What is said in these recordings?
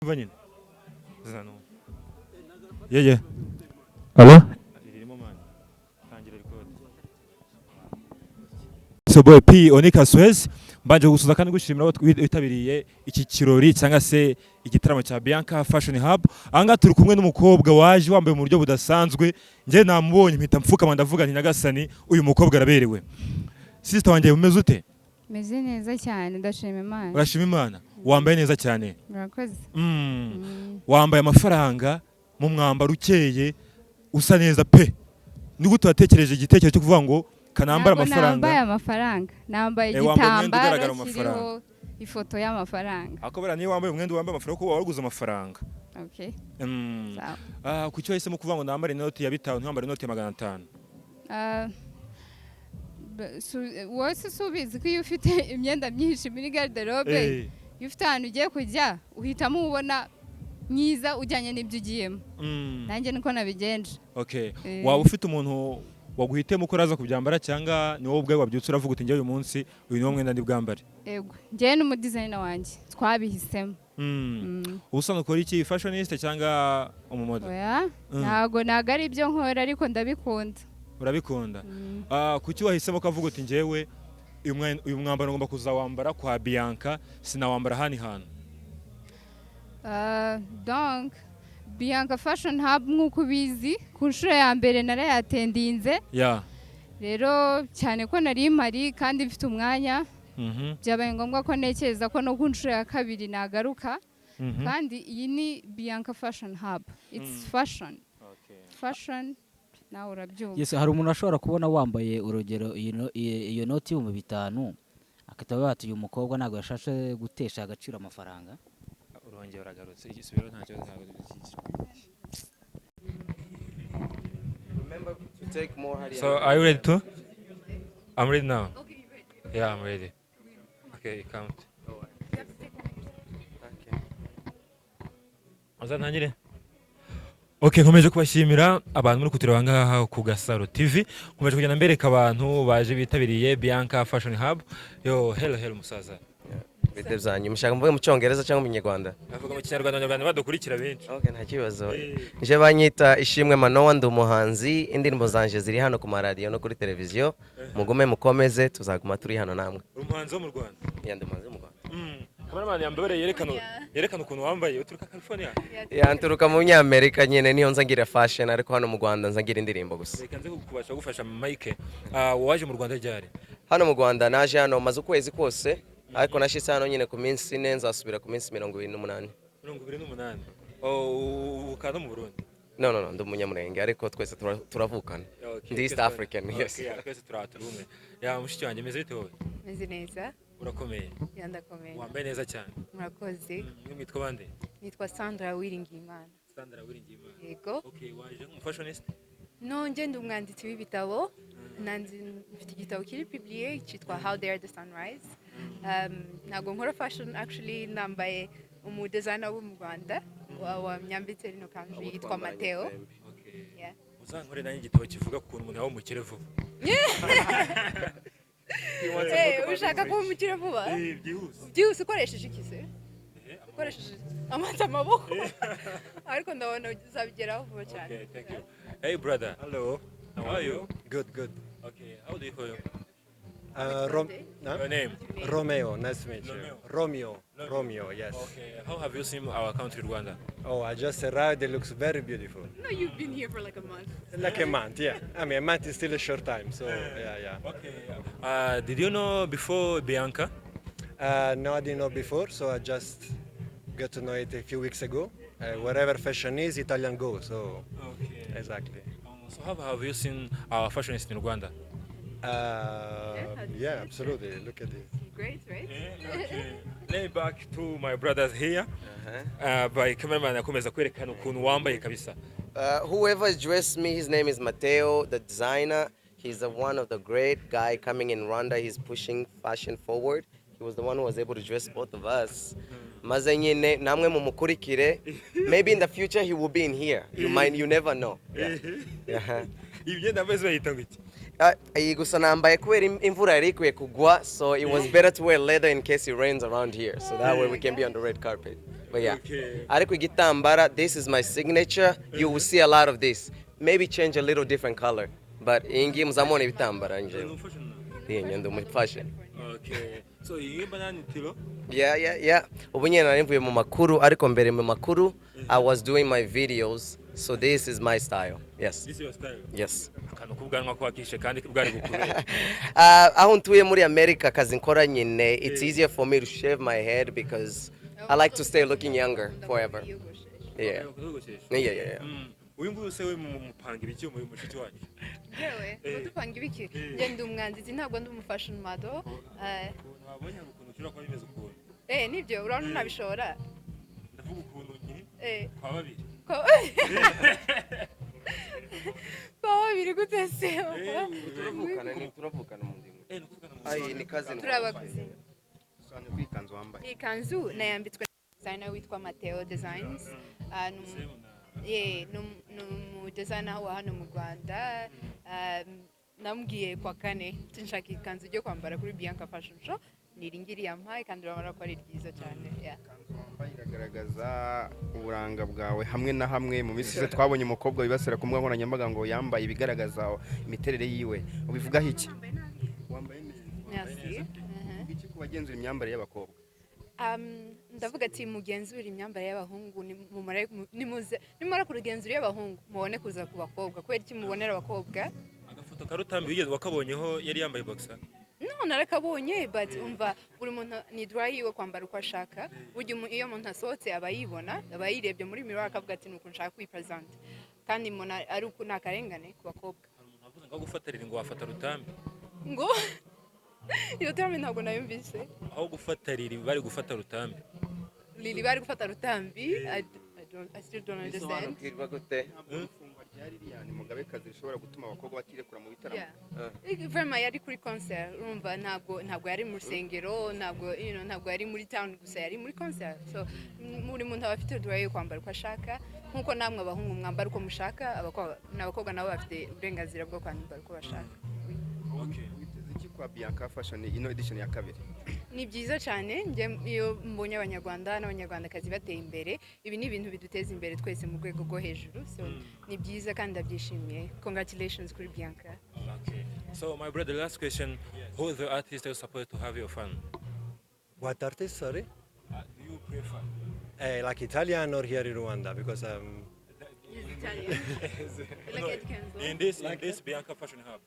nyine zano yeye alo irimo man tangira record so boy P Onika Suez mbanje gusuza kandi gushimira abo twitabiriye iki kirori cyangwa se igitaramo cya Bianca Fashion Hub anga turi kumwe n'umukobwa waje wambaye mu buryo budasanzwe nje namubonye mpita mfukama ndavuga nti nyagasani uyu mukobwa araberewe sister wanjye umeze ute meze neza cyane ndashima Imana urashima Imana wambaye neza cyane murakoze wambaye amafaranga mu mwambaro ukeye usa neza pe ni gute watekereje igitekerezo cyo kuvuga ngo kanambara amafaranga nambaye amafaranga nambaye igitambaro kiriho ifoto y'amafaranga akobera niyo wambaye umwenda wambaye amafaranga ko waguze amafaranga okay ku cyo yahisemo kuvuga ngo nambare inoti ya 5 ntambare inoti ya 500 wose subizi ko iyo ufite imyenda myinshi muri garderobe iyo ufite ahantu ugiye kujya uhitamo ubona myiza ujyanye n'ibyo ugiyemo nanjye niko nabigenje okay waba ufite umuntu waguhitemo ko raza kubyambara cyangwa ni wowe ubwawe wabyutse uravuga uti njye uyu munsi uyu niwo mwenda ndi bwambare yego njye n'umudesigner wanjye twabihisemo ubusanzwe ukora iki fashioniste cyangwa umumodo ntago ari ibyo nkora ariko ndabikunda urabikunda kuki wahisemo kavuga uti njyewe uyu mwambaro ngomba kuzawambara kwa Bianca sinawambara hani hano donc Bianca Fashion Hub nk'uko ubizi ku nshuro ya mbere narayatendinze rero cyane ko nari mpari kandi mfite umwanya byabaye ngombwa ko ntekereza ko no ku nshuro ya kabiri nagaruka kandi iyi ni Bianca Fashion Hub it's fashion nawe urabyumva yes hari umuntu ashobora kubona wambaye urugero iyo noti mu 5 akataba bati uyu mukobwa ntago yashashe gutesha agaciro amafaranga urongera uragarutse igisubiro ntacyo remember to take more so are you ready to I'm ready now yeah I'm ready okay count okay azantangire okay nkomeje kubashimira abantu muri kutureba ngaha ku GASARO TV nkomeje kugenda mbereka abantu baje bitabiriye Bianca Fashion Hub yo hello musaza bitezanye mushaka mvuge mu cyongereza cyangwa mu Nyarwanda avuga mu Kinyarwanda n'abantu badukurikira benshi okay nta kibazo nje banyita ishimwe Manowa ndi umuhanzi indirimbo zanje ziri hano ku maradiyo no kuri televiziyo mugume mukomeze tuzaguma turi hano namwe umuhanzi wo mu Rwanda yandi umuhanzi wo mu Rwanda Kameraman yambere yerekana ukuntu wambaye uturuka California nturuka mu Nyamerika nyene niyo nzagira fashion ariko hano mu Rwanda nzagira indirimbo gusa reka nze kubasha gufasha Mike waje mu Rwanda ryari hano mu Rwanda naje hano maze ukwezi kose ariko nashitse hano nyine ku minsi 4 nzasubira ku minsi 28 ukana mu Burundi no ndi umunyamurenge ariko twese turavukana ndi East African yes twese turaturumwe ya mushiki wanjye meze bite wowe meze neza urakomeye yandakomeye wambaye neza cyane murakoze mwitwa bande nitwa Sandra Wiringimana yego okay waje mu fashionist no nje ndi umwanditsi w'ibitabo mfite igitabo kiri publié cyitwa How Dare the Sunrise nago nkora fashion actually nambaye umudesigner wo mu Rwanda wa myambitse rino kanzu yitwa Mateo okay yeah uzankore nanye igitabo kivuga ku kuntu umuntu yawo mukire vuba ushaka ko mukire vuba byihuse ukoresheje iki se ukoresheje amaboko ariko ndabona uzabigeraho vuba cyane okay thank you hey brother hello how are you good okay how do you call you your name Romeo nice to meet you Romeo yes okay how have you seen our country Rwanda oh I just arrived it looks very beautiful no you've been here for like a month yeah I mean a month is still a short time so yeah okay did you know before Bianca no I didn't know before so I just got to know it a few weeks ago wherever fashion is Italian go so okay exactly so how have you seen our fashionists in Rwanda yeah absolutely look at it great right okay let me back to my brothers here by cameraman akomeza kwerekana ukuntu wambaye kabisa whoever dressed me his name is Mateo the designer he's one of the great guy coming in Rwanda he's pushing fashion forward he was the one who was able to dress both of us maze nyine namwe mumukurikire maybe in the future he will be in here you never know yeah ibyenda maze bayita ngiki iyi gusa nambaye kubera imvura yari ikwiye kugwa so it was better to wear leather in case it rains around here so that way we can be on the red carpet But yeah. Okay. Ariko igitambara, this is my signature. You will see a lot of this. Maybe change a little different color. But ingi muzamone ibitambara nje. Yeah, nyendo mu fashion. Okay. So iyi banana tilo? Yeah. Ubu nyene nari mvuye mu makuru, ariko mbere mu makuru I was doing my videos. So this is my style. Yes. This is your style. Yes. Akantu kubwanwa kwakishe kandi bwari bukuru. Aho ntuye muri America kazi nkora nyine, it's easier for me to shave my head because I like to stay looking younger forever. Yeah. Yeah. Uyu nguyu se we mupanga ibiki mu mushiki wacu? Yewe, dupanga ibiki? Nge ndi umwanditsi ntabwo ndi fashion model. Wabonye ukuntu ushobora kuba bimeze ukuntu? Nibyo urabona nabishobora. Ndavuga ukuntu nyine kwa babiri. Kwa babiri gute se? Turavukana mu ndimi. Ai ni kazi Turabaguzi. Usanye kwikanzu wambaye. Ikanzu nayambitswe designer witwa Mateo Designs. Ni designer wa hano mu Rwanda. Namubwiye kwa kane tinshaka ikanzu ryo kwambara kuri Bianca Fashion Show. Niringiri yampaye kandi urabona ko ari ryiza cyane. Iragaragaza uburanga bwawe hamwe na hamwe mu minsi twabonye umukobwa wibasira ku mbuga nkoranyambaga ngo yambaye ibigaragaza imiterere yiwe ubivugaho iki? Wambaye Merci. Iki kubagenzura imyambarire y'abakobwa? Ndavuga ati mugenzura imyambarire y'abahungu nimara kurugenzura y'abahungu mubone kuza ku bakobwa kubera iki mubonera abakobwa. Agafoto karutambi wigeze wakabonyeho yari yambaye boxer? No, narakabonye but umva buri muntu ni droit yiwe kwambara uko ashaka. Burya iyo umuntu asohotse abayibona abayirebye muri mirror akavuga ati nuko nshaka kwipresent kandi mona ari uko nakarengane ku bakobwa. Navuze ngo gufatarira ngo wafata rutambi Ngo iyo terme ntabwo nayumvise. aho gufatarira bari gufata rutambi. Lili bari gufata rutambi. I still don't understand. Kirwa gute? Ni mugabekazi bishobora gutuma abakobwa batirekura mu bitaramo. Vraiment yari kuri concert urumva ntabwo yari mu rusengero ntabwo yari muri town gusa yari muri concert. So muri muntu abafite droit yo kwambara uko ashaka nkuko namwe abahungu mwambara uko mushaka abakobwa nabo bafite uburenganzira bwo kwambara uko bashaka. Okay. Iki kwa Bianca Fashion ino edition ya kabiri? Ni byiza cyane iyo mbonye abanyarwanda n'abanyarwandakazi bateye imbere ibi ni ibintu biduteza imbere twese mu rwego rwo hejuru so ni byiza kandi ndabyishimiye. Congratulations kuri Bianca. Okay. So my brother, last question, who is the artist you support to have your fan? What artist, sorry? Do you prefer? Like Italian or here in Rwanda? Because He's Italian. In this Bianca Fashion Hub.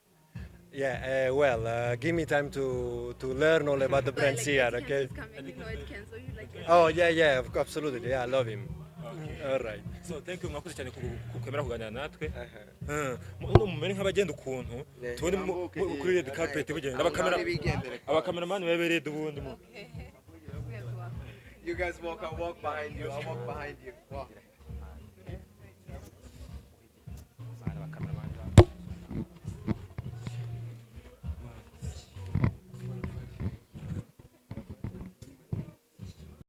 yeah, well, give me time to learn all about the brands here, okay? Oh, yeah, absolutely. Yeah, I love him. Okay. All right. So thank you mwakoze cyane kukwemera kuganira natwe. Muno mumere nk'abagenda ukuntu tubone kuri red carpet bugenda abakameramani babereye ubundi mu. You guys walk behind you. I'll walk behind you. Walk.